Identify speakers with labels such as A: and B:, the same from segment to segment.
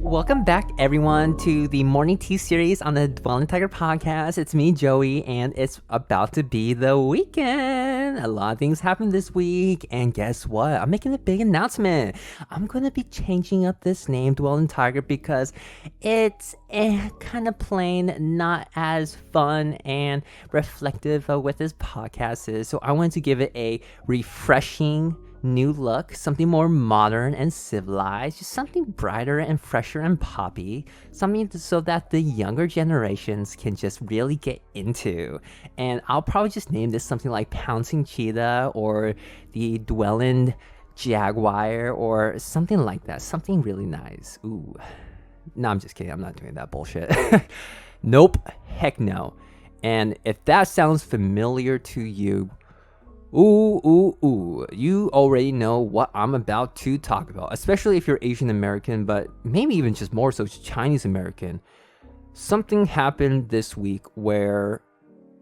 A: Welcome back, everyone, to the Morning Tea series on the Dwelling Tiger podcast. It's me, Joey, and it's about to be the weekend. A lot of things happened this week, and guess what? I'm making a big announcement. I'm going to be changing up this name, Dwelling Tiger, because it's kind of plain not as fun and reflective of what this podcast is. So I wanted to give it a refreshing new look, something more modern and civilized, just something brighter and fresher and poppy, something so that the younger generations can just really get into. And I'll probably just name this something like Pouncing Cheetah or the Dwelling Jaguar or something like that, something really nice. Ooh, no, I'm just kidding, I'm not doing that bullshit. Nope, heck no. And if that sounds familiar to you, ooh, you already know what I'm about to talk about, especially if you're Asian American, but maybe even just more so Chinese American. Something happened this week where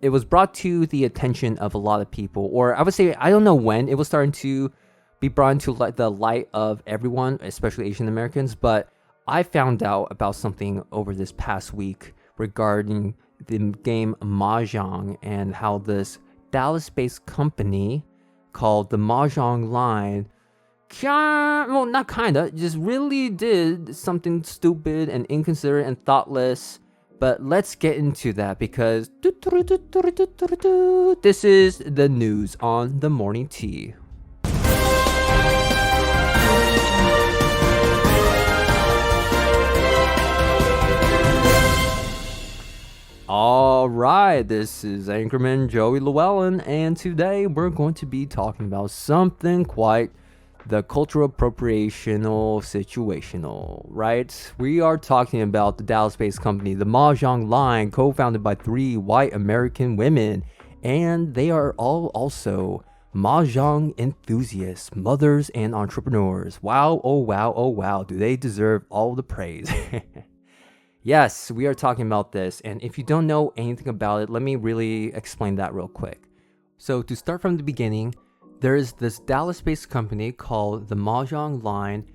A: it was brought to the attention of a lot of people, or I would say, I don't know when, it was starting to be brought into the light of everyone, especially Asian Americans, but I found out about something over this past week regarding the game Mahjong and how this Dallas-based company called the Mahjong Line, well, not kinda, just really did something stupid and inconsiderate and thoughtless. But let's get into that because this is the news on the Morning Tea. Alright, this is Anchorman Joey Llewellyn, and today we're going to be talking about something quite the cultural appropriational situational, right? We are talking about the Dallas-based company, the Mahjong Line, co-founded by 3 white American women, and they are all also Mahjong enthusiasts, mothers, and entrepreneurs. Wow, oh wow, do they deserve all the praise. Yes, we are talking about this, and if you don't know anything about it, let me really explain that real quick. So to start from the beginning, there is this Dallas-based company called the Mahjong Line,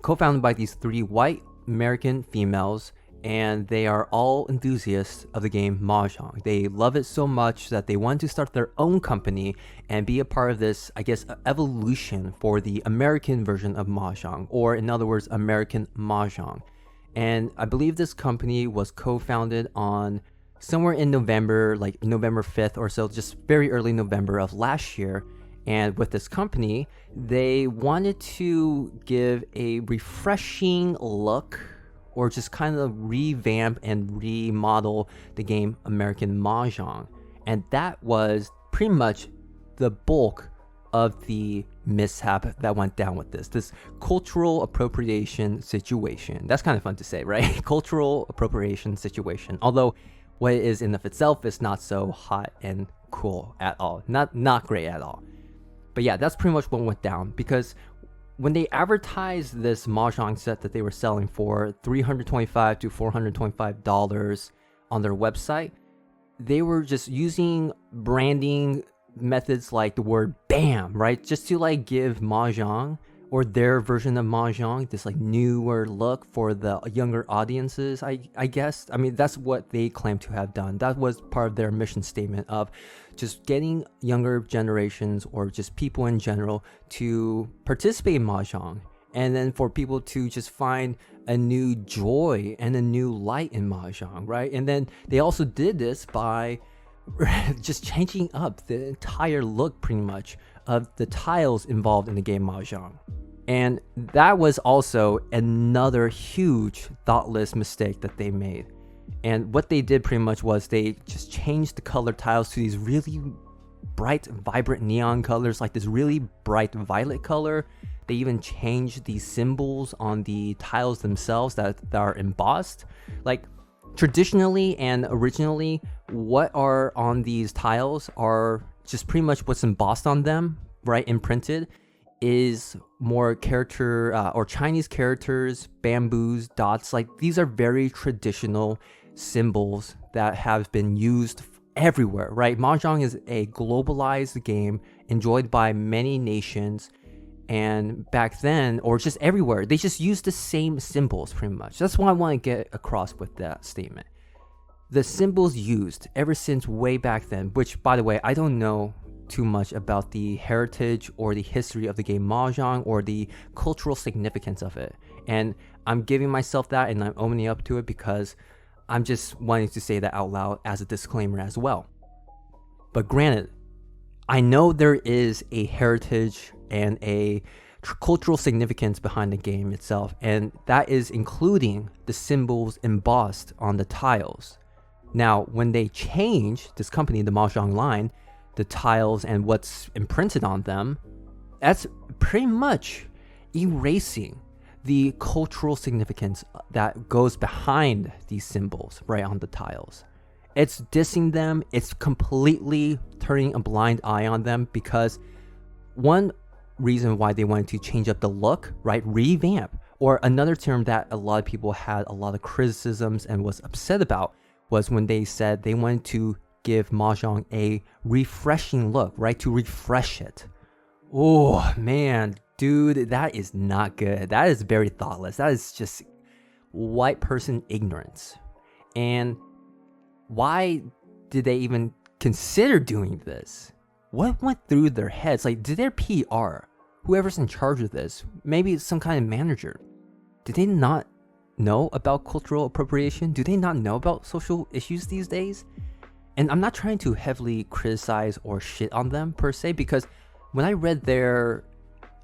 A: co-founded by these 3 white American females, and they are all enthusiasts of the game Mahjong. They love it so much that they want to start their own company and be a part of this, I guess, evolution for the American version of Mahjong, or in other words, American Mahjong. And I believe this company was co-founded on somewhere in November, like November 5th or so, just very early November of last year. And with this company, they wanted to give a refreshing look or just kind of revamp and remodel the game American Mahjong. And that was pretty much the bulk of the mishap that went down with this cultural appropriation situation. That's kind of fun to say, right? Cultural appropriation situation. Although what it is in of itself is not so hot and cool at all. Not great at all. But yeah, that's pretty much what went down, because when they advertised this Mahjong set that they were selling for $325 to $425 on their website, they were just using branding methods like the word BAM, right? Just to like give Mahjong, or their version of Mahjong, this like newer look for the younger audiences, I guess. I mean, that's what they claim to have done. That was part of their mission statement of just getting younger generations or just people in general to participate in Mahjong. And then for people to just find a new joy and a new light in Mahjong, right? And then they also did this by just changing up the entire look pretty much of the tiles involved in the game Mahjong. And that was also another huge thoughtless mistake that they made. And what they did pretty much was they just changed the color tiles to these really bright, vibrant neon colors, like this really bright violet color. They even changed the symbols on the tiles themselves that are embossed. Like, traditionally and originally, what are on these tiles are just pretty much what's embossed on them, right, imprinted, is more character or Chinese characters, bamboos, dots. Like, these are very traditional symbols that have been used everywhere, right? Mahjong is a globalized game enjoyed by many nations, And back then, or just everywhere, they just used the same symbols pretty much. That's what I want to get across with that statement. The symbols used ever since way back then, which, by the way, I don't know too much about the heritage or the history of the game Mahjong or the cultural significance of it. And I'm giving myself that and I'm owning up to it because I'm just wanting to say that out loud as a disclaimer as well. But granted, I know there is a heritage and a cultural significance behind the game itself, and that is including the symbols embossed on the tiles. Now, when they change, this company, the Mahjong Line, the tiles and what's imprinted on them, that's pretty much erasing the cultural significance that goes behind these symbols right on the tiles. It's dissing them, it's completely turning a blind eye on them because one reason why they wanted to change up the look, right, revamp, or another term that a lot of people had a lot of criticisms and was upset about was when they said they wanted to give Mahjong a refreshing look, right, to refresh it. Oh man, dude, that is not good. That is very thoughtless. That is just white person ignorance. And why did they even consider doing this? What went through their heads? Like, did their PR, whoever's in charge of this, maybe some kind of manager, did they not know about cultural appropriation? Do they not know about social issues these days? And I'm not trying to heavily criticize or shit on them per se, because when I read their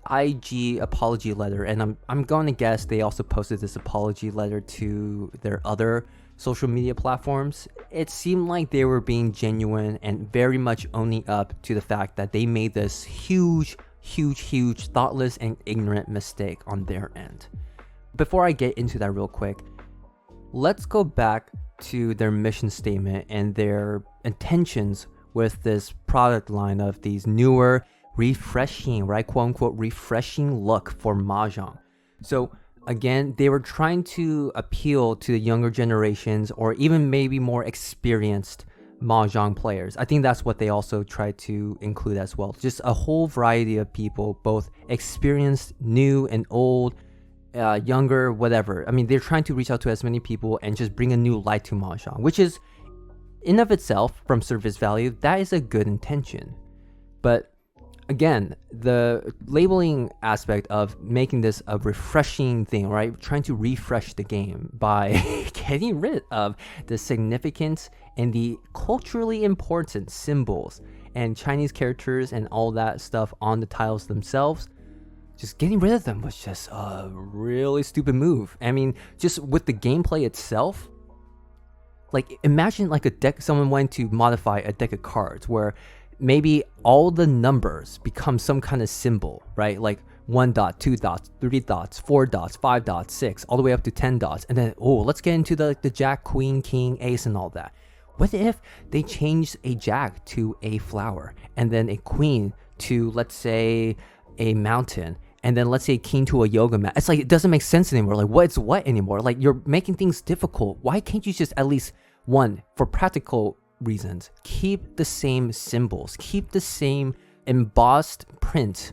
A: IG apology letter, and I'm going to guess they also posted this apology letter to their other social media platforms, it seemed like they were being genuine and very much owning up to the fact that they made this huge thoughtless and ignorant mistake on their end. Before I get into that real quick, let's go back to their mission statement and their intentions with this product line of these newer, refreshing, right, quote unquote, refreshing look for Mahjong. So again, they were trying to appeal to the younger generations or even maybe more experienced Mahjong players. I think that's what they also tried to include as well. Just a whole variety of people, both experienced, new and old, younger, whatever. I mean, they're trying to reach out to as many people and just bring a new light to Mahjong, which is in of itself, from surface value, that is a good intention. But again, the labeling aspect of making this a refreshing thing, right? Trying to refresh the game by getting rid of the significance and the culturally important symbols and Chinese characters and all that stuff on the tiles themselves. Just getting rid of them was just a really stupid move. I mean, just with the gameplay itself, like imagine like a deck, someone wanted to modify a deck of cards where maybe all the numbers become some kind of symbol, right? Like 1 dot, 2 dots, 3 dots, 4 dots, 5 dots, 6, all the way up to 10 dots. And then, oh, let's get into the jack, queen, king, ace, and all that. What if they changed a jack to a flower and then a queen to, let's say, a mountain, and then let's say king to a yoga mat? It's like, it doesn't make sense anymore. Like, what's what anymore? Like, you're making things difficult. Why can't you just at least, one, for practical reasons, keep the same symbols, keep the same embossed print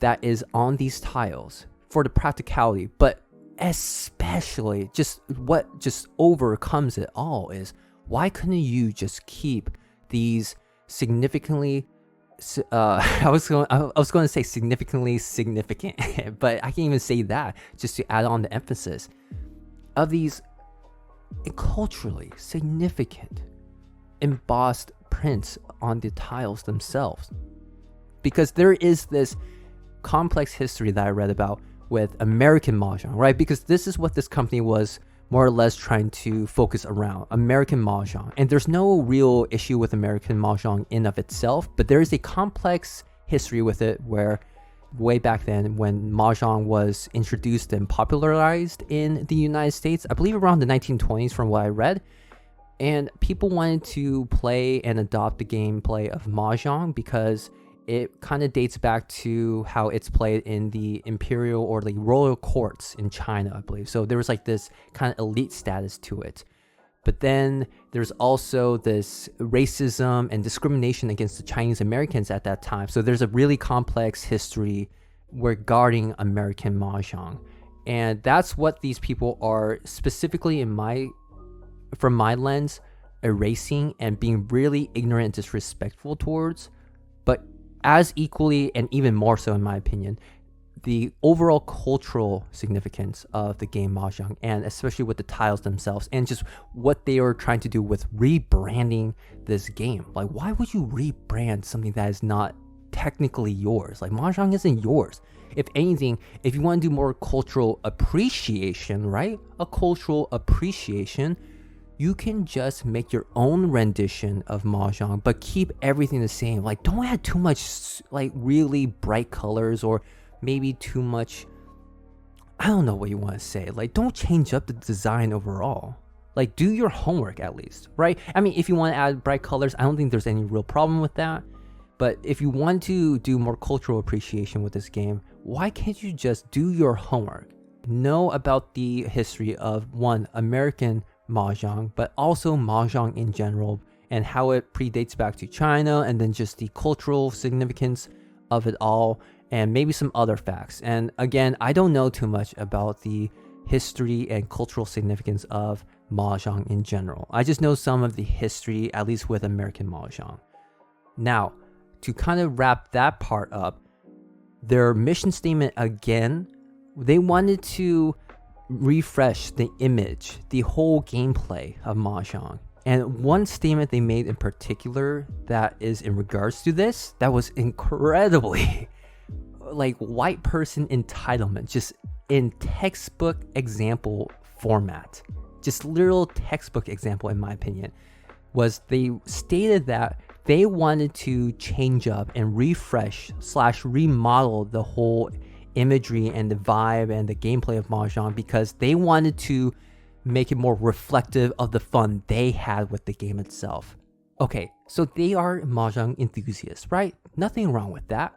A: that is on these tiles for the practicality, but especially just what just overcomes it all is, why couldn't you just keep these significantly I was going to say significantly significant, but I can't even say that, just to add on the emphasis of these culturally significant embossed prints on the tiles themselves. Because there is this complex history that I read about with American Mahjong, right? Because this is what this company was more or less trying to focus around, American Mahjong. And there's no real issue with American Mahjong in of itself, but there is a complex history with it where way back then when Mahjong was introduced and popularized in the United States, I believe around the 1920s from what I read, and people wanted to play and adopt the gameplay of Mahjong because it kind of dates back to how it's played in the imperial or the royal courts in China, I believe. So there was like this kind of elite status to it. But then there's also this racism and discrimination against the Chinese Americans at that time. So there's a really complex history regarding American Mahjong. And that's what these people are specifically from my lens, erasing and being really ignorant and disrespectful towards. But as equally and even more so in my opinion, the overall cultural significance of the game Mahjong, and especially with the tiles themselves and just what they are trying to do with rebranding this game. Like, why would you rebrand something that is not technically yours? Like, Mahjong isn't yours. If anything, if you want to do more cultural appreciation, right? A cultural appreciation, you can just make your own rendition of Mahjong, but keep everything the same. Like, don't add too much, like, really bright colors or maybe too much, I don't know what you want to say. Like, don't change up the design overall. Like, do your homework at least, right? I mean, if you want to add bright colors, I don't think there's any real problem with that. But if you want to do more cultural appreciation with this game, why can't you just do your homework? Know about the history of, one, American Mahjong, but also Mahjong in general, and how it predates back to China, and then just the cultural significance of it all, and maybe some other facts. And again, I don't know too much about the history and cultural significance of Mahjong in general. I just know some of the history, at least with American Mahjong. Now, to kind of wrap that part up, their mission statement again, they wanted to refresh the image, the whole gameplay of Mahjong. And one statement they made in particular that is in regards to this, that was incredibly like white person entitlement, just in textbook example format, just literal textbook example in my opinion, was they stated that they wanted to change up and refresh / remodel the whole imagery and the vibe and the gameplay of Mahjong because they wanted to make it more reflective of the fun they had with the game itself. Okay, so they are Mahjong enthusiasts, right? Nothing wrong with that.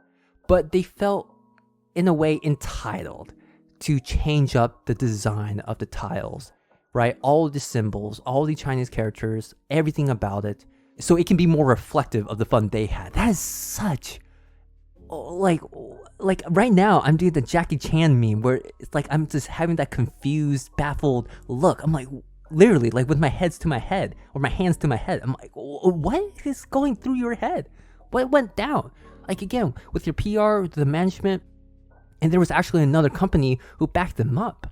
A: But they felt, in a way, entitled to change up the design of the tiles, right? All the symbols, all the Chinese characters, everything about it, so it can be more reflective of the fun they had. That is such, like right now I'm doing the Jackie Chan meme where it's like I'm just having that confused, baffled look. I'm like, literally, like with my heads to my head or my hands to my head. I'm like, what is going through your head? What went down? Like, again, with your PR, the management, and there was actually another company who backed them up.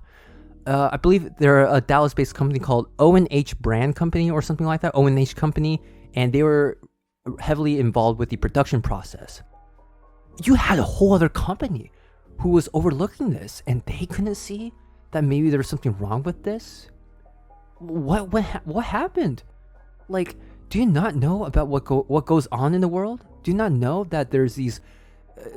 A: I believe they're a Dallas-based company called O&H Brand Company or something like that, O&H Company, and they were heavily involved with the production process. You had a whole other company who was overlooking this, and they couldn't see that maybe there was something wrong with this? What happened? Like, do you not know about what goes on in the world? Do you not know that there's these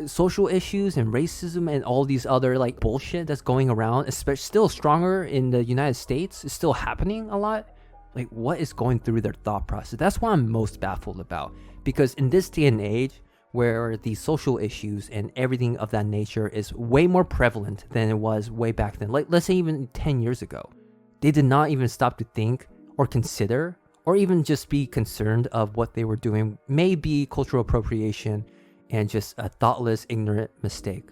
A: social issues and racism and all these other like bullshit that's going around, especially still stronger in the United States? It's still happening a lot. Like, what is going through their thought process? That's what I'm most baffled about, because in this day and age where the social issues and everything of that nature is way more prevalent than it was way back then, like let's say even 10 years ago, they did not even stop to think or consider or even just be concerned of what they were doing may be cultural appropriation and just a thoughtless, ignorant mistake.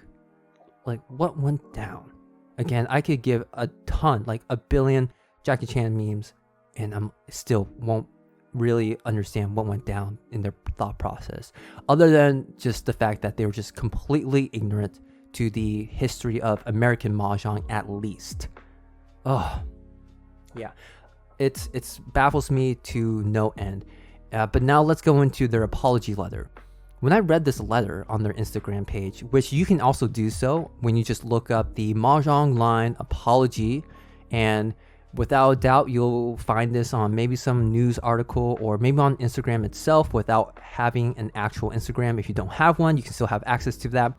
A: Like, what went down? Again, I could give a ton, like a billion Jackie Chan memes, and I still won't really understand what went down in their thought process, other than just the fact that they were just completely ignorant to the history of American Mahjong, at least. Oh, yeah. It's baffles me to no end. But now let's go into their apology letter. When I read this letter on their Instagram page, which you can also do so when you just look up the Mahjong Line apology, and without a doubt you'll find this on maybe some news article or maybe on Instagram itself without having an actual Instagram. If you don't have one, you can still have access to that.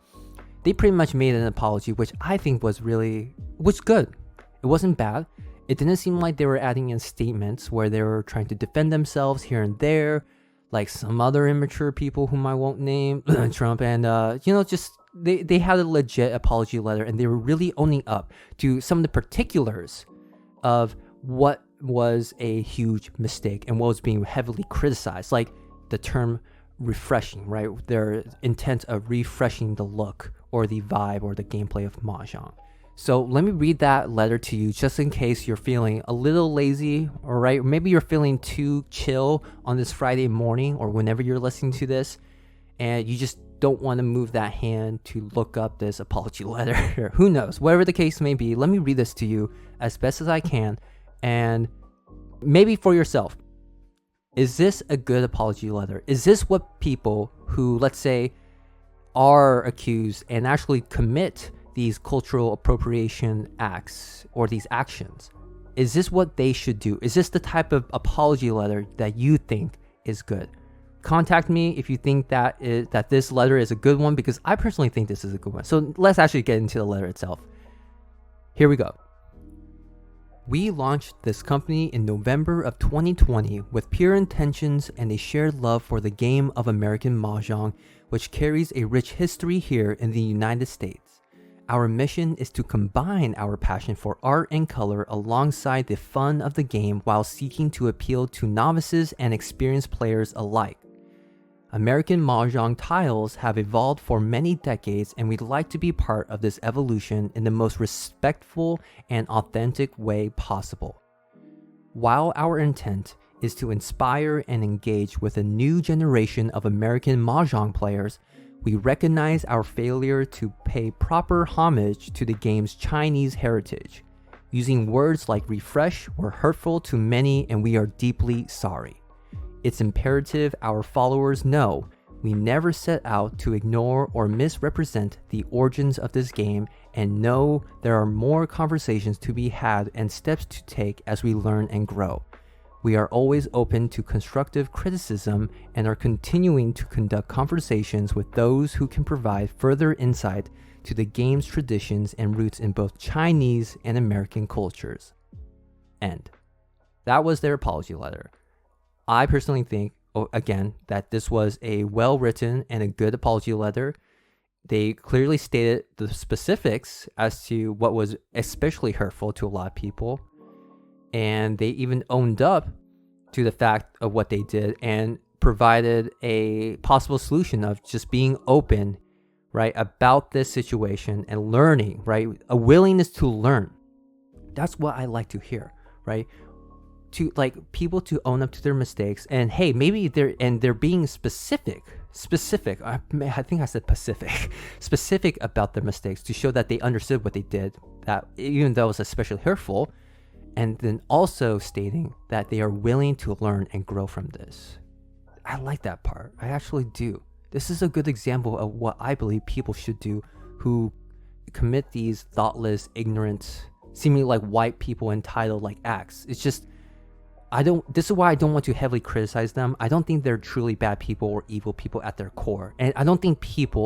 A: They pretty much made an apology, which I think was good. It wasn't bad. It didn't seem like they were adding in statements where they were trying to defend themselves here and there, like some other immature people whom I won't name, Trump, and just they had a legit apology letter, and they were really owning up to some of the particulars of what was a huge mistake and what was being heavily criticized, like the term refreshing, right? Their intent of refreshing the look or the vibe or the gameplay of Mahjong. So let me read that letter to you just in case you're feeling a little lazy, all right? Maybe you're feeling too chill on this Friday morning or whenever you're listening to this, and you just don't want to move that hand to look up this apology letter. Who knows? Whatever the case may be, let me read this to you as best as I can, and maybe for yourself. Is this a good apology letter? Is this what people who, let's say, are accused and actually commit these cultural appropriation acts or these actions, is this what they should do? Is this the type of apology letter that you think is good? Contact me if you think that this letter is a good one, because I personally think this is a good one. So let's actually get into the letter itself. Here we go. We launched this company in November of 2020 with pure intentions and a shared love for the game of American Mahjong, which carries a rich history here in the United States. Our mission is to combine our passion for art and color alongside the fun of the game while seeking to appeal to novices and experienced players alike. American Mahjong tiles have evolved for many decades, and we'd like to be part of this evolution in the most respectful and authentic way possible. While our intent is to inspire and engage with a new generation of American Mahjong players, we recognize our failure to pay proper homage to the game's Chinese heritage. Using words like refresh were hurtful to many, and we are deeply sorry. It's imperative our followers know we never set out to ignore or misrepresent the origins of this game, and know there are more conversations to be had and steps to take as we learn and grow. We are always open to constructive criticism and are continuing to conduct conversations with those who can provide further insight to the game's traditions and roots in both Chinese and American cultures. End. That was their apology letter. I personally think, again, that this was a well-written and a good apology letter. They clearly stated the specifics as to what was especially hurtful to a lot of people. And they even owned up to the fact of what they did and provided a possible solution of just being open, right, about this situation and learning, right? A willingness to learn. That's what I like to hear, right? To like people to own up to their mistakes, and hey, maybe they're being specific. I think I said specific about their mistakes to show that they understood what they did, that even though it was especially hurtful, and then also stating that they are willing to learn and grow from this. I like that part. I actually do. This is a good example of what I believe people should do who commit these thoughtless, ignorant, seemingly like white people entitled like acts. It's just, this is why I don't want to heavily criticize them. I don't think they're truly bad people or evil people at their core. And I don't think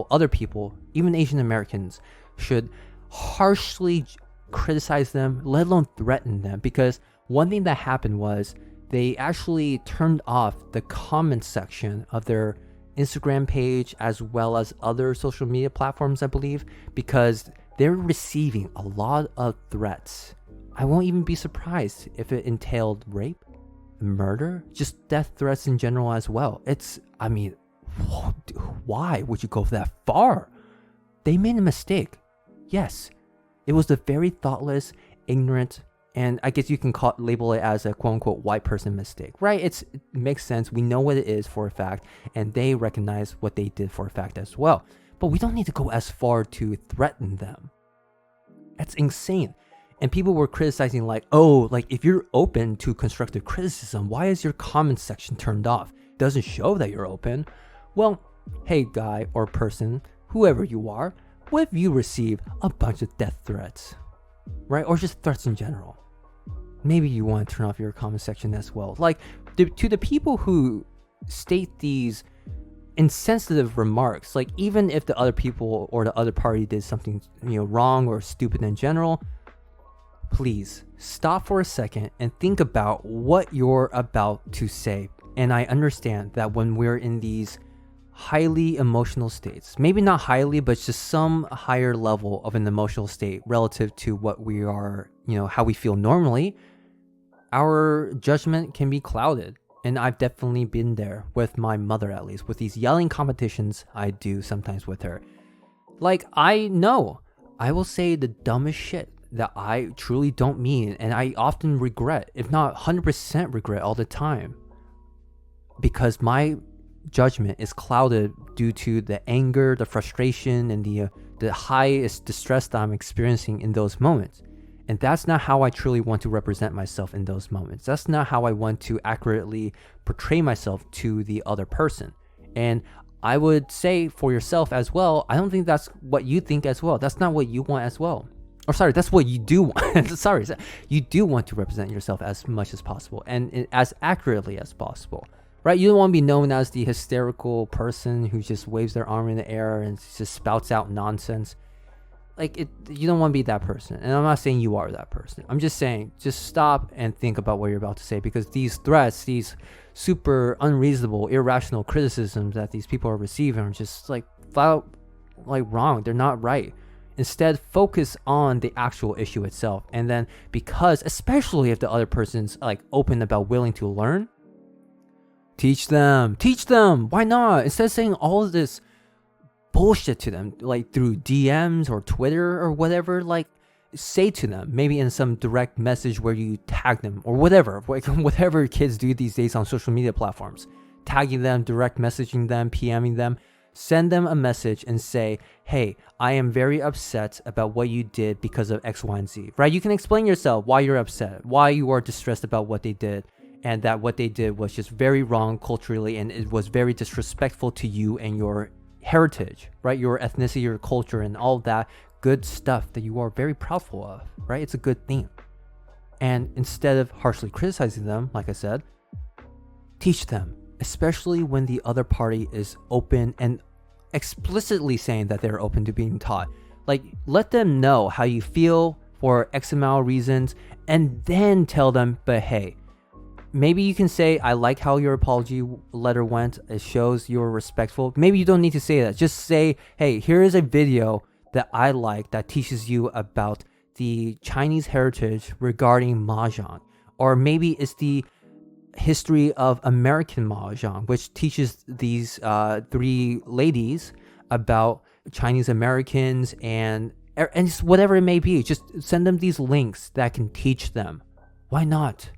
A: other people, even Asian Americans, should harshly criticize them, let alone threaten them. Because one thing that happened was they actually turned off the comment section of their Instagram page as well as other social media platforms, I believe, because they're receiving a lot of threats. I won't even be surprised if it entailed rape, murder, just death threats in general as well. Why would you go that far? They made a mistake. Yes, it was a very thoughtless, ignorant, and I guess you can label it as a quote-unquote white person mistake, right? It makes sense. We know what it is for a fact, and they recognize what they did for a fact as well. But we don't need to go as far to threaten them. That's insane. And people were criticizing if you're open to constructive criticism, why is your comment section turned off? Doesn't show that you're open. Well, hey guy or person, whoever you are, what if you receive a bunch of death threats, right? Or just threats in general? Maybe you want to turn off your comment section as well. To the people who state these insensitive remarks, even if the other people or the other party did something wrong or stupid in general, please stop for a second and think about what you're about to say. And I understand that when we're in these highly emotional states, maybe not highly, but just some higher level of an emotional state relative to what we are, how we feel normally, our judgment can be clouded. And I've definitely been there with my mother, at least with these yelling competitions I do sometimes with her. Like, I know I will say the dumbest shit that I truly don't mean, and I often regret, if not 100% regret all the time, because my judgment is clouded due to the anger, the frustration, and the highest distress that I'm experiencing in those moments. And that's not how I truly want to represent myself in those moments. That's not how I want to accurately portray myself to the other person. And I would say for yourself as well, I don't think that's what you think as well. That's not what you want as well. Or sorry, that's what you do want. Sorry, you do want to represent yourself as much as possible and as accurately as possible. Right? You don't want to be known as the hysterical person who just waves their arm in the air and just spouts out nonsense. You don't want to be that person. And I'm not saying you are that person. I'm just saying, just stop and think about what you're about to say, because these threats, these super unreasonable, irrational criticisms that these people are receiving are just flat out wrong. They're not right. Instead, focus on the actual issue itself. And then, because especially if the other person's open about willing to learn, teach them. Why not? Instead of saying all of this bullshit to them, through DMs or Twitter or whatever, say to them, maybe in some direct message where you tag them or whatever, whatever kids do these days on social media platforms, tagging them, direct messaging them, PMing them, send them a message and say, hey, I am very upset about what you did because of X, Y, and Z, right? You can explain yourself why you're upset, why you are distressed about what they did, and that what they did was just very wrong culturally, and it was very disrespectful to you and your heritage, right? Your ethnicity, your culture, and all that good stuff that you are very proudful of, right? It's a good thing. And instead of harshly criticizing them, like I said, teach them, especially when the other party is open and explicitly saying that they're open to being taught. Let them know how you feel for X amount of reasons, and then tell them, but hey, maybe you can say, I like how your apology letter went. It shows you're respectful. Maybe you don't need to say that. Just say, hey, here is a video that I like that teaches you about the Chinese heritage regarding Mahjong. Or maybe it's the history of American Mahjong, which teaches these three ladies about Chinese Americans and whatever it may be. Just send them these links that can teach them. Why not?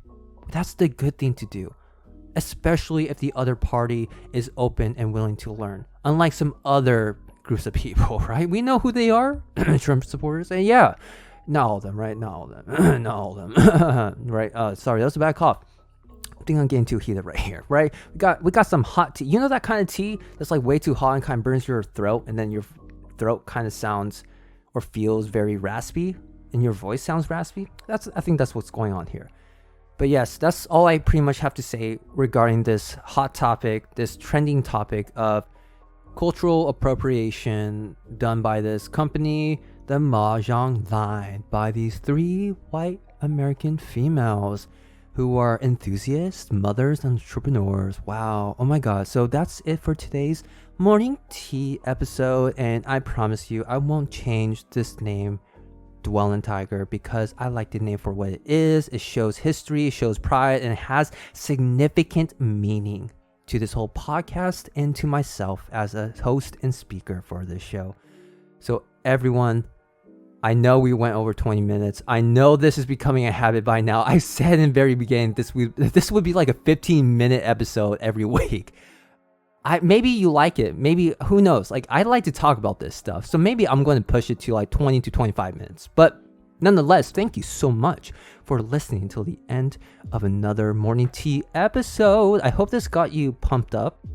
A: That's the good thing to do, especially if the other party is open and willing to learn. Unlike some other groups of people, right? We know who they are, Trump supporters, and yeah, not all of them, right? Not all of them, not all of them, right? Sorry, that was a bad cough. I think I'm getting too heated right here, right? We got some hot tea. You know that kind of tea that's way too hot and kind of burns your throat, and then your throat kind of sounds or feels very raspy, and your voice sounds raspy? I think that's what's going on here. But yes, that's all I pretty much have to say regarding this hot topic, this trending topic of cultural appropriation done by this company, the Mahjong Line, by these three white American females who are enthusiasts, mothers, entrepreneurs. Wow. Oh my God. So that's it for today's morning tea episode. And I promise you, I won't change this name, Dwellin' Tiger, because I like the name for what it is. It shows history, it shows pride, and it has significant meaning to this whole podcast and to myself as a host and speaker for this show. So everyone, I know we went over 20 minutes. I know this is becoming a habit by now. I said in the very beginning this would be like a 15-minute episode every week. Maybe you like it. Maybe, who knows? I like to talk about this stuff. So maybe I'm going to push it to 20 to 25 minutes. But nonetheless, thank you so much for listening until the end of another morning tea episode. I hope this got you pumped up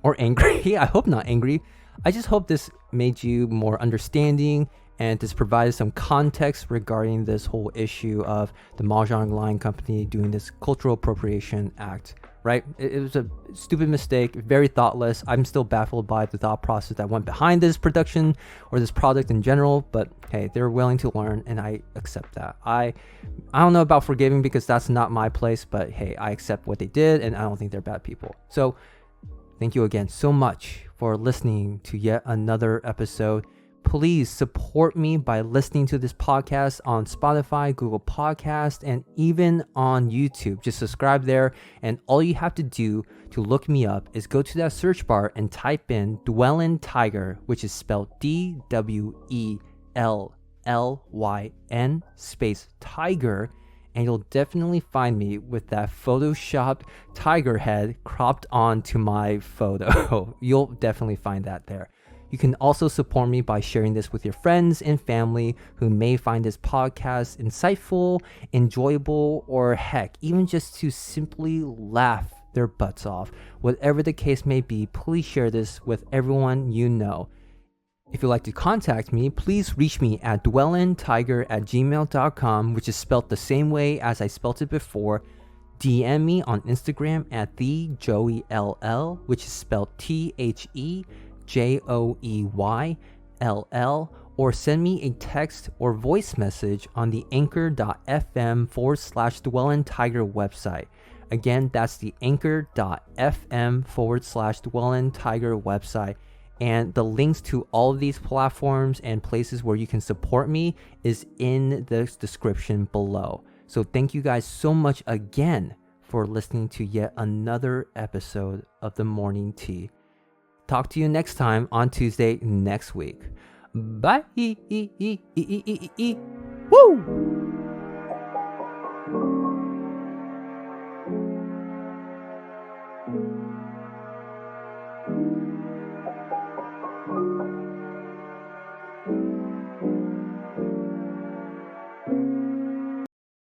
A: or angry. I hope not angry. I just hope this made you more understanding and this provided some context regarding this whole issue of the Mahjong Line company doing this cultural appropriation act. Right? It was a stupid mistake, very thoughtless. I'm still baffled by the thought process that went behind this production or this product in general, but hey, they're willing to learn and I accept that. I don't know about forgiving because that's not my place, but hey, I accept what they did and I don't think they're bad people. So thank you again so much for listening to yet another episode. please support me by listening to this podcast on Spotify, Google Podcast, and even on YouTube. Just subscribe there, and all you have to do to look me up is go to that search bar and type in Dwellin Tiger, which is spelled DWELLYN space Tiger, and you'll definitely find me with that photoshopped tiger head cropped onto my photo. You'll definitely find that there. You can also support me by sharing this with your friends and family who may find this podcast insightful, enjoyable, or heck, even just to simply laugh their butts off. Whatever the case may be, please share this with everyone you know. If you'd like to contact me, please reach me at dwellintiger@gmail.com, which is spelled the same way as I spelled it before. DM me on Instagram at thejoeyll, which is spelled TheJoeyll, or send me a text or voice message on the anchor.fm/dwellintiger website. Again, that's the anchor.fm/dwellintiger website. And the links to all of these platforms and places where you can support me is in the description below. So thank you guys so much again for listening to yet another episode of The Morning Tea. Talk to you next time on Tuesday next week. Bye. Woo!